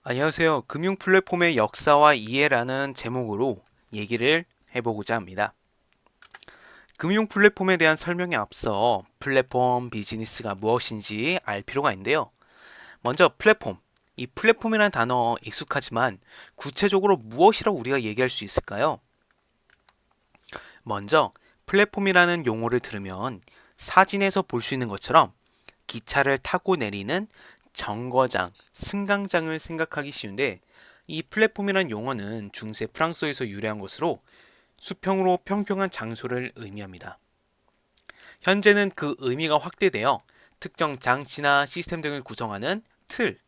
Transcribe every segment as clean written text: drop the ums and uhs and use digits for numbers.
안녕하세요. 금융 플랫폼의 역사와 이해라는 제목으로 얘기를 해보고자 합니다. 금융 플랫폼에 대한 설명에 앞서 플랫폼 비즈니스가 무엇인지 알 필요가 있는데요. 먼저 플랫폼. 이 플랫폼이라는 단어 익숙하지만 구체적으로 무엇이라고 우리가 얘기할 수 있을까요? 먼저 플랫폼이라는 용어를 들으면 사진에서 볼 수 있는 것처럼 기차를 타고 내리는 정거장, 승강장을 생각하기 쉬운데 이 플랫폼이란 용어는 중세 프랑스어에서 유래한 것으로 수평으로 평평한 장소를 의미합니다. 현재는 그 의미가 확대되어 특정 장치나 시스템 등을 구성하는 틀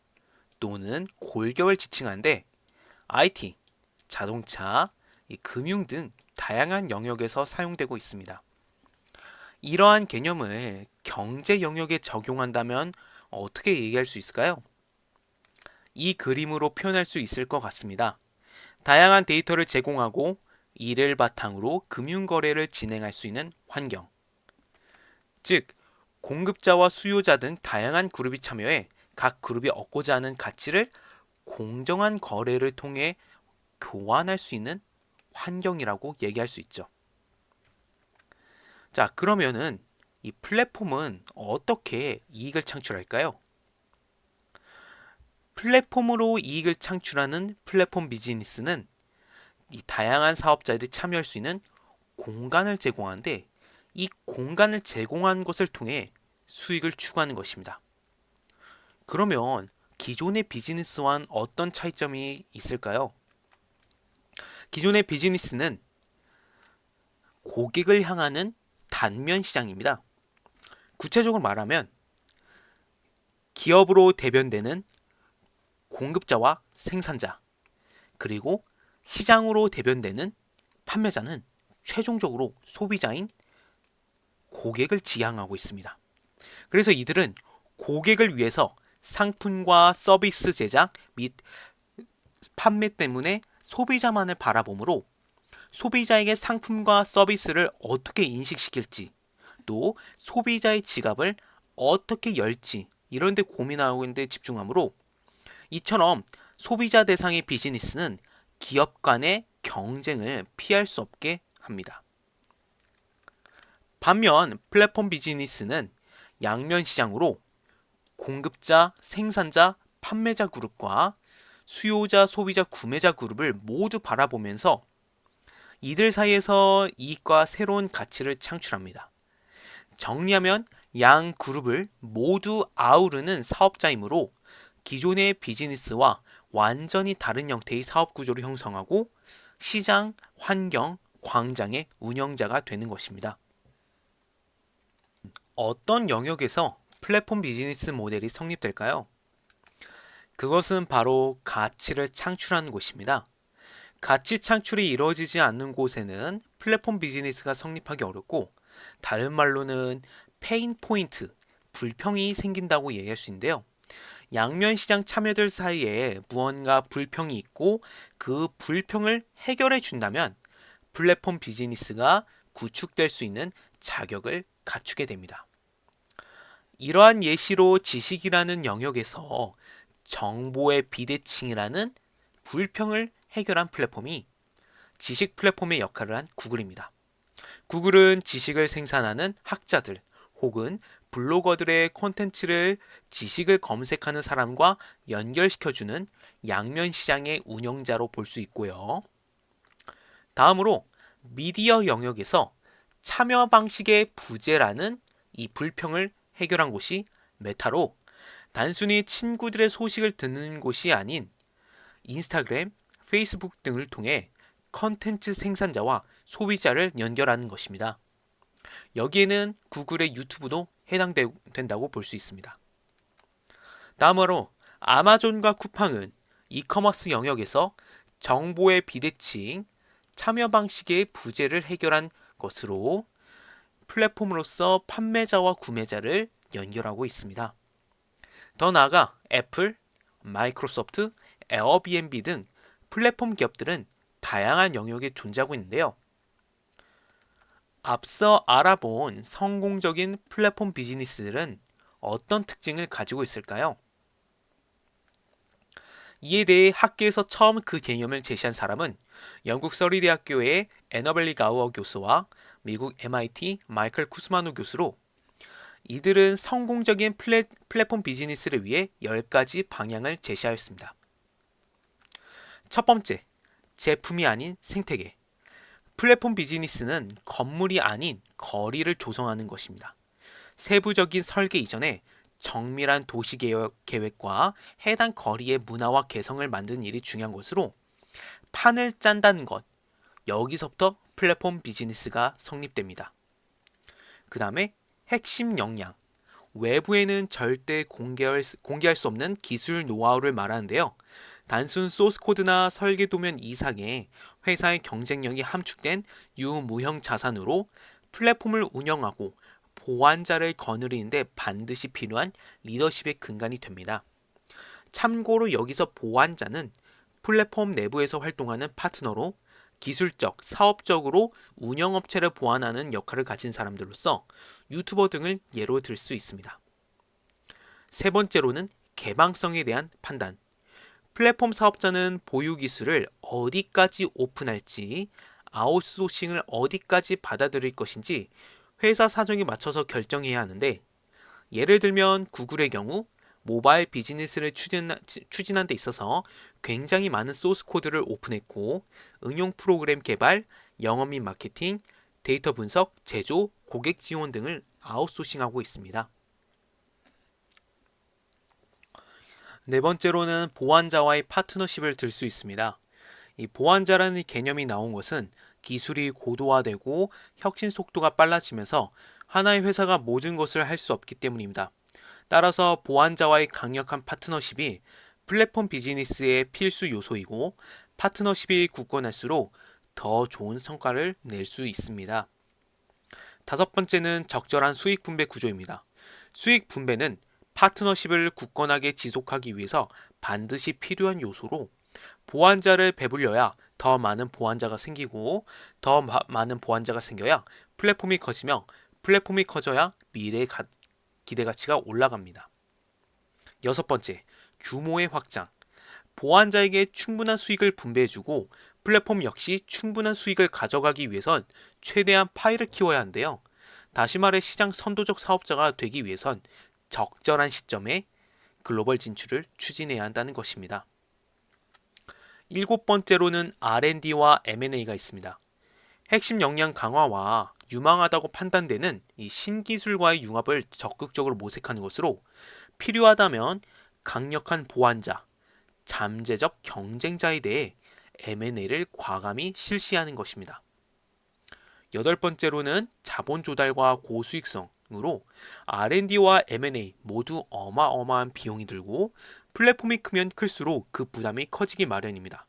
또는 골격을 지칭하는데 IT, 자동차, 금융 등 다양한 영역에서 사용되고 있습니다. 이러한 개념을 경제 영역에 적용한다면 어떻게 얘기할 수 있을까요? 이 그림으로 표현할 수 있을 것 같습니다. 다양한 데이터를 제공하고 이를 바탕으로 금융거래를 진행할 수 있는 환경. 즉, 공급자와 수요자 등 다양한 그룹이 참여해 각 그룹이 얻고자 하는 가치를 공정한 거래를 통해 교환할 수 있는 환경이라고 얘기할 수 있죠. 자, 그러면은 이 플랫폼은 어떻게 이익을 창출할까요? 플랫폼으로 이익을 창출하는 플랫폼 비즈니스는 이 다양한 사업자들이 참여할 수 있는 공간을 제공하는데 이 공간을 제공한 것을 통해 수익을 추구하는 것입니다. 그러면 기존의 비즈니스와는 어떤 차이점이 있을까요? 기존의 비즈니스는 고객을 향하는 단면 시장입니다. 구체적으로 말하면 기업으로 대변되는 공급자와 생산자, 그리고 시장으로 대변되는 판매자는 최종적으로 소비자인 고객을 지향하고 있습니다. 그래서 이들은 고객을 위해서 상품과 서비스 제작 및 판매 때문에 소비자만을 바라보므로 소비자에게 상품과 서비스를 어떻게 인식시킬지 또 소비자의 지갑을 어떻게 열지 이런 데 고민하고 있는 데 집중하므로 이처럼 소비자 대상의 비즈니스는 기업 간의 경쟁을 피할 수 없게 합니다. 반면 플랫폼 비즈니스는 양면 시장으로 공급자, 생산자, 판매자 그룹과 수요자, 소비자, 구매자 그룹을 모두 바라보면서 이들 사이에서 이익과 새로운 가치를 창출합니다. 정리하면 양 그룹을 모두 아우르는 사업자이므로 기존의 비즈니스와 완전히 다른 형태의 사업 구조를 형성하고 시장, 환경, 광장의 운영자가 되는 것입니다. 어떤 영역에서 플랫폼 비즈니스 모델이 성립될까요? 그것은 바로 가치를 창출하는 곳입니다. 가치 창출이 이루어지지 않는 곳에는 플랫폼 비즈니스가 성립하기 어렵고 다른 말로는 페인 포인트, 불평이 생긴다고 얘기할 수 있는데요. 양면 시장 참여들 사이에 무언가 불평이 있고 그 불평을 해결해 준다면 플랫폼 비즈니스가 구축될 수 있는 자격을 갖추게 됩니다. 이러한 예시로 지식이라는 영역에서 정보의 비대칭이라는 불평을 해결한 플랫폼이 지식 플랫폼의 역할을 한 구글입니다. 구글은 지식을 생산하는 학자들 혹은 블로거들의 콘텐츠를 지식을 검색하는 사람과 연결시켜주는 양면 시장의 운영자로 볼 수 있고요. 다음으로 미디어 영역에서 참여 방식의 부재라는 이 불평을 해결한 곳이 메타로 단순히 친구들의 소식을 듣는 곳이 아닌 인스타그램, 페이스북 등을 통해 컨텐츠 생산자와 소비자를 연결하는 것입니다. 여기에는 구글의 유튜브도 해당된다고 볼 수 있습니다. 다음으로 아마존과 쿠팡은 이커머스 영역에서 정보의 비대칭, 참여 방식의 부재를 해결한 것으로 플랫폼으로서 판매자와 구매자를 연결하고 있습니다. 더 나아가 애플, 마이크로소프트, 에어비앤비 등 플랫폼 기업들은 다양한 영역에 존재하고 있는데요. 앞서 알아본 성공적인 플랫폼 비즈니스들은 어떤 특징을 가지고 있을까요? 이에 대해 학계에서 처음 그 개념을 제시한 사람은 영국 서리 대학교의 애너벨리 가우어 교수와 미국 MIT 마이클 쿠스마노 교수로, 이들은 성공적인 플랫폼 비즈니스를 위해 10가지 방향을 제시하였습니다. 첫 번째, 제품이 아닌 생태계. 플랫폼 비즈니스는 건물이 아닌 거리를 조성하는 것입니다. 세부적인 설계 이전에 정밀한 도시 계획과 해당 거리의 문화와 개성을 만드는 일이 중요한 것으로, 판을 짠다는 것, 여기서부터 플랫폼 비즈니스가 성립됩니다. 그 다음에 핵심 역량. 외부에는 절대 공개할 수 없는 기술 노하우를 말하는데요. 단순 소스 코드나 설계 도면 이상의 회사의 경쟁력이 함축된 유무형 자산으로 플랫폼을 운영하고 보완자를 거느리는데 반드시 필요한 리더십의 근간이 됩니다. 참고로 여기서 보완자는 플랫폼 내부에서 활동하는 파트너로 기술적, 사업적으로 운영업체를 보완하는 역할을 가진 사람들로서 유튜버 등을 예로 들 수 있습니다. 세 번째로는 개방성에 대한 판단. 플랫폼 사업자는 보유 기술을 어디까지 오픈할지, 아웃소싱을 어디까지 받아들일 것인지 회사 사정에 맞춰서 결정해야 하는데, 예를 들면 구글의 경우 모바일 비즈니스를 추진한 데 있어서 굉장히 많은 소스 코드를 오픈했고, 응용 프로그램 개발, 영업 및 마케팅, 데이터 분석, 제조, 고객 지원 등을 아웃소싱하고 있습니다. 네 번째로는 보완자와의 파트너십을 들 수 있습니다. 이 보완자라는 개념이 나온 것은 기술이 고도화되고 혁신 속도가 빨라지면서 하나의 회사가 모든 것을 할 수 없기 때문입니다. 따라서 보완자와의 강력한 파트너십이 플랫폼 비즈니스의 필수 요소이고, 파트너십이 굳건할수록 더 좋은 성과를 낼 수 있습니다. 다섯 번째는 적절한 수익 분배 구조입니다. 수익 분배는 파트너십을 굳건하게 지속하기 위해서 반드시 필요한 요소로, 보완자를 배불려야 더 많은 보완자가 생기고, 더 많은 보완자가 생겨야 플랫폼이 커지며, 플랫폼이 커져야 미래의 기대 가치가 올라갑니다. 여섯 번째, 규모의 확장. 보완자에게 충분한 수익을 분배해주고 플랫폼 역시 충분한 수익을 가져가기 위해선 최대한 파이를 키워야 하는데요. 다시 말해 시장 선도적 사업자가 되기 위해선 적절한 시점에 글로벌 진출을 추진해야 한다는 것입니다. 일곱 번째로는 R&D와 M&A가 있습니다. 핵심 역량 강화와 유망하다고 판단되는 이 신기술과의 융합을 적극적으로 모색하는 것으로, 필요하다면 강력한 보완자, 잠재적 경쟁자에 대해 M&A를 과감히 실시하는 것입니다. 여덟 번째로는 자본 조달과 고수익성으로 R&D와 M&A 모두 어마어마한 비용이 들고, 플랫폼이 크면 클수록 그 부담이 커지기 마련입니다.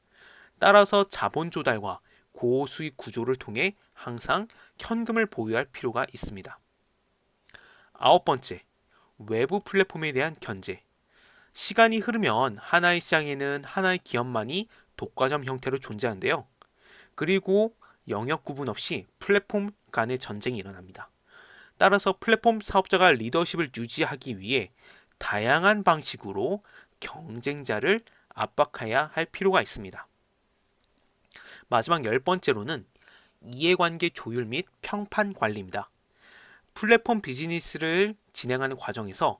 따라서 자본 조달과 고수익 구조를 통해 항상 현금을 보유할 필요가 있습니다. 아홉 번째, 외부 플랫폼에 대한 견제. 시간이 흐르면 하나의 시장에는 하나의 기업만이 독과점 형태로 존재하는데요. 그리고 영역 구분 없이 플랫폼 간의 전쟁이 일어납니다. 따라서 플랫폼 사업자가 리더십을 유지하기 위해 다양한 방식으로 경쟁자를 압박해야 할 필요가 있습니다. 마지막 열 번째로는 이해관계 조율 및 평판 관리입니다. 플랫폼 비즈니스를 진행하는 과정에서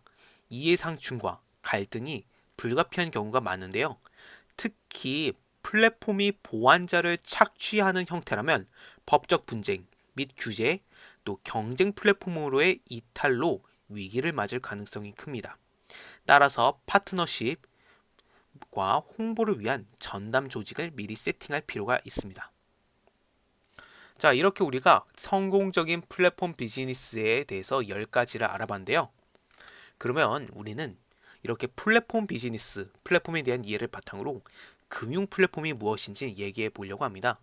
이해상충과 갈등이 불가피한 경우가 많은데요. 특히 플랫폼이 보완자를 착취하는 형태라면 법적 분쟁 및 규제, 또 경쟁 플랫폼으로의 이탈로 위기를 맞을 가능성이 큽니다. 따라서 파트너십과 홍보를 위한 전담 조직을 미리 세팅할 필요가 있습니다. 자, 이렇게 우리가 성공적인 플랫폼 비즈니스에 대해서 10가지를 알아봤는데요. 그러면 우리는 이렇게 플랫폼 비즈니스, 플랫폼에 대한 이해를 바탕으로 금융 플랫폼이 무엇인지 얘기해 보려고 합니다.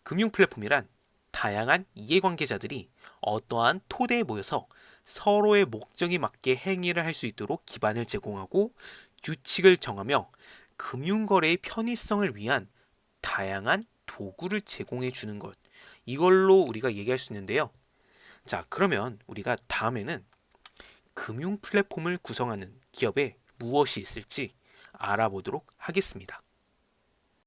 금융 플랫폼이란 다양한 이해관계자들이 어떠한 토대에 모여서 서로의 목적에 맞게 행위를 할 수 있도록 기반을 제공하고 규칙을 정하며 금융거래의 편의성을 위한 다양한 도구를 제공해 주는 것. 이걸로 우리가 얘기할 수 있는데요. 자, 그러면 우리가 다음에는 금융 플랫폼을 구성하는 기업에 무엇이 있을지 알아보도록 하겠습니다.